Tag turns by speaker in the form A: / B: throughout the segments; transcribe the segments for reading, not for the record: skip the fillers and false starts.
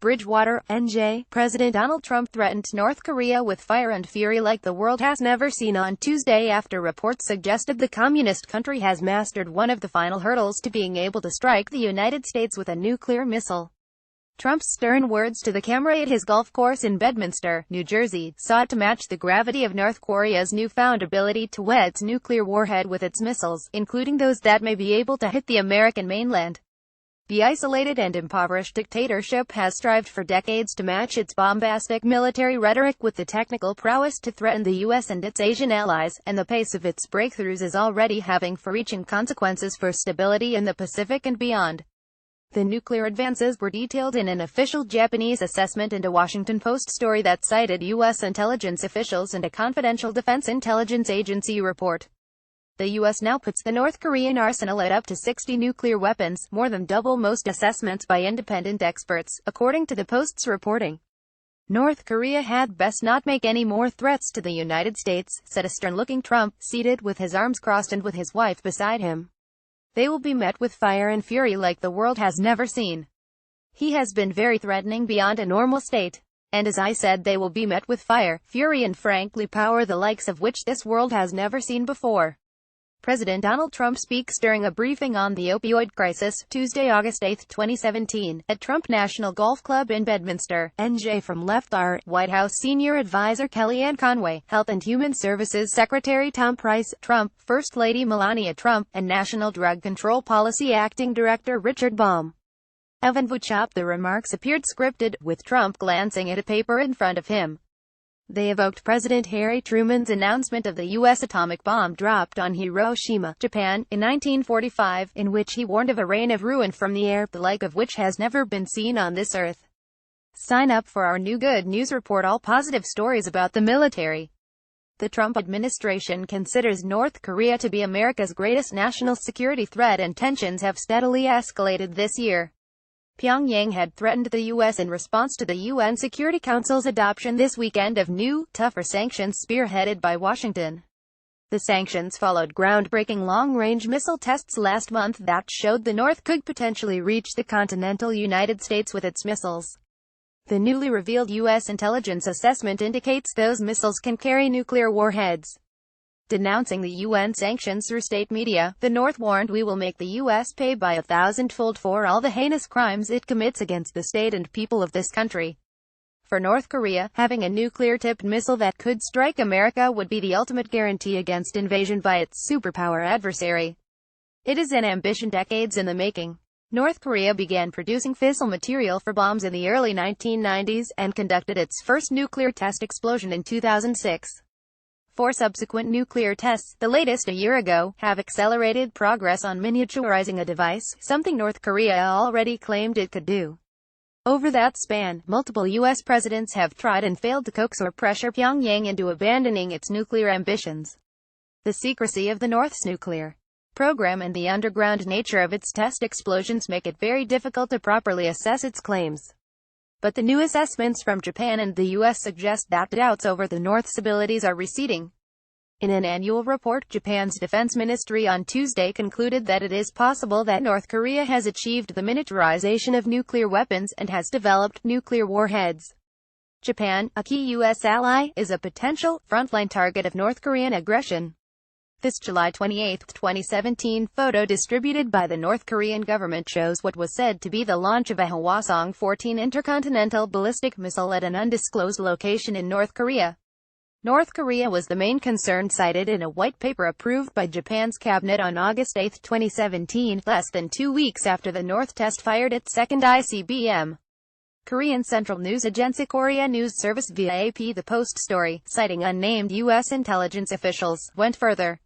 A: Bridgewater, NJ. President Donald Trump threatened North Korea with fire and fury like the world has never seen on Tuesday after reports suggested the communist country has mastered one of the final hurdles to being able to strike the United States with a nuclear missile. Trump's stern words to the camera at his golf course in Bedminster, New Jersey, sought to match the gravity of North Korea's newfound ability to wet its nuclear warhead with its missiles, including those that may be able to hit the American mainland. The isolated and impoverished dictatorship has strived for decades to match its bombastic military rhetoric with the technical prowess to threaten the U.S. and its Asian allies, and the pace of its breakthroughs is already having far-reaching consequences for stability in the Pacific and beyond. The nuclear advances were detailed in an official Japanese assessment and a Washington Post story that cited U.S. intelligence officials and a confidential Defense Intelligence Agency report. The U.S. now puts the North Korean arsenal at up to 60 nuclear weapons, more than double most assessments by independent experts, according to the Post's reporting. North Korea had best not make any more threats to the United States, said a stern-looking Trump, seated with his arms crossed and with his wife beside him. They will be met with fire and fury like the world has never seen. He has been very threatening beyond a normal state. And as I said, they will be met with fire, fury and frankly power the likes of which this world has never seen before. President Donald Trump speaks during a briefing on the opioid crisis, Tuesday, August 8, 2017, at Trump National Golf Club in Bedminster, NJ. From left are, White House Senior Advisor Kellyanne Conway, Health and Human Services Secretary Tom Price, Trump, First Lady Melania Trump, and National Drug Control Policy Acting Director Richard Baum. Evan Vuchop. The remarks appeared scripted, with Trump glancing at a paper in front of him. They evoked President Harry Truman's announcement of the U.S. atomic bomb dropped on Hiroshima, Japan, in 1945, in which he warned of a rain of ruin from the air, the like of which has never been seen on this earth. Sign up for our new Good News Report, all positive stories about the military. The Trump administration considers North Korea to be America's greatest national security threat, and tensions have steadily escalated this year. Pyongyang had threatened the U.S. in response to the UN Security Council's adoption this weekend of new, tougher sanctions spearheaded by Washington. The sanctions followed groundbreaking long-range missile tests last month that showed the North could potentially reach the continental United States with its missiles. The newly revealed U.S. intelligence assessment indicates those missiles can carry nuclear warheads. Denouncing the UN sanctions through state media, the North warned, "We will make the U.S. pay by 1,000-fold for all the heinous crimes it commits against the state and people of this country." For North Korea, having a nuclear-tipped missile that could strike America would be the ultimate guarantee against invasion by its superpower adversary. It is an ambition decades in the making. North Korea began producing fissile material for bombs in the early 1990s, and conducted its first nuclear test explosion in 2006. Four subsequent nuclear tests, the latest a year ago, have accelerated progress on miniaturizing a device, something North Korea already claimed it could do. Over that span, multiple U.S. presidents have tried and failed to coax or pressure Pyongyang into abandoning its nuclear ambitions. The secrecy of the North's nuclear program and the underground nature of its test explosions make it very difficult to properly assess its claims. But the new assessments from Japan and the U.S. suggest that doubts over the North's abilities are receding. In an annual report, Japan's defense ministry on Tuesday concluded that it is possible that North Korea has achieved the miniaturization of nuclear weapons and has developed nuclear warheads. Japan, a key U.S. ally, is a potential frontline target of North Korean aggression. This July 28, 2017 photo distributed by the North Korean government shows what was said to be the launch of a Hwasong-14 intercontinental ballistic missile at an undisclosed location in North Korea. North Korea was the main concern cited in a white paper approved by Japan's cabinet on August 8, 2017, less than 2 weeks after the North test fired its second ICBM. Korean Central News Agency Korea News Service via AP. The Post story, citing unnamed U.S. intelligence officials, went further.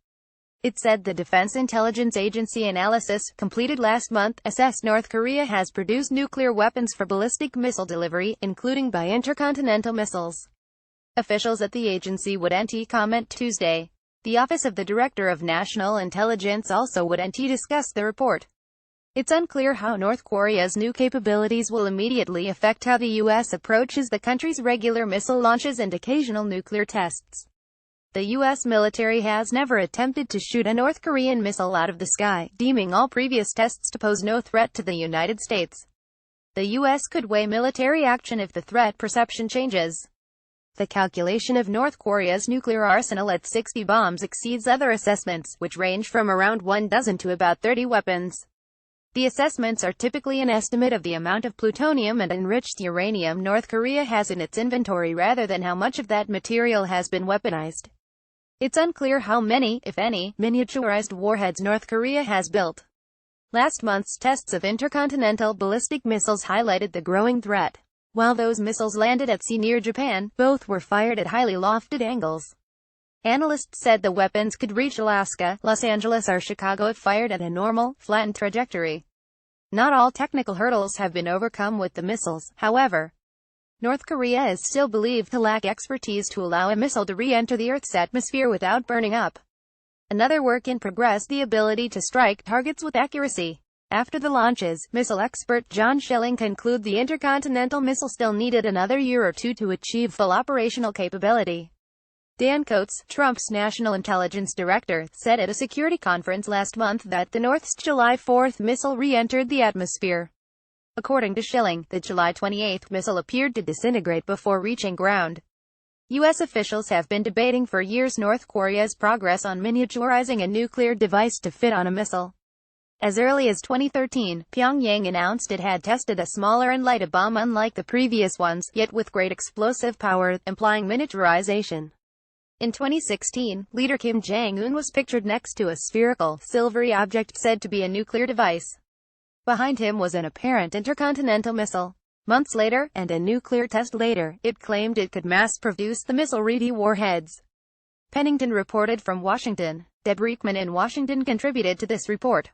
A: It said the Defense Intelligence Agency analysis, completed last month, assessed North Korea has produced nuclear weapons for ballistic missile delivery, including by intercontinental missiles. Officials at the agency would comment Tuesday. The Office of the Director of National Intelligence also would discuss the report. It's unclear how North Korea's new capabilities will immediately affect how the U.S. approaches the country's regular missile launches and occasional nuclear tests. The U.S. military has never attempted to shoot a North Korean missile out of the sky, deeming all previous tests to pose no threat to the United States. The U.S. could weigh military action if the threat perception changes. The calculation of North Korea's nuclear arsenal at 60 bombs exceeds other assessments, which range from around 12 to about 30 weapons. The assessments are typically an estimate of the amount of plutonium and enriched uranium North Korea has in its inventory rather than how much of that material has been weaponized. It's unclear how many, if any, miniaturized warheads North Korea has built. Last month's tests of intercontinental ballistic missiles highlighted the growing threat. While those missiles landed at sea near Japan, both were fired at highly lofted angles. Analysts said the weapons could reach Alaska, Los Angeles or Chicago if fired at a normal, flattened trajectory. Not all technical hurdles have been overcome with the missiles, however. North Korea is still believed to lack expertise to allow a missile to re-enter the Earth's atmosphere without burning up. Another work in progress: the ability to strike targets with accuracy. After the launches, missile expert John Schilling concluded the intercontinental missile still needed another year or two to achieve full operational capability. Dan Coats, Trump's national intelligence director, said at a security conference last month that the North's July 4 missile re-entered the atmosphere. According to Schilling, the July 28 missile appeared to disintegrate before reaching ground. U.S. officials have been debating for years North Korea's progress on miniaturizing a nuclear device to fit on a missile. As early as 2013, Pyongyang announced it had tested a smaller and lighter bomb unlike the previous ones, yet with great explosive power, implying miniaturization. In 2016, leader Kim Jong-un was pictured next to a spherical, silvery object said to be a nuclear device. Behind him was an apparent intercontinental missile. Months later, and a nuclear test later, it claimed it could mass-produce the missile-ready warheads. Pennington reported from Washington. Deb Reekman in Washington contributed to this report.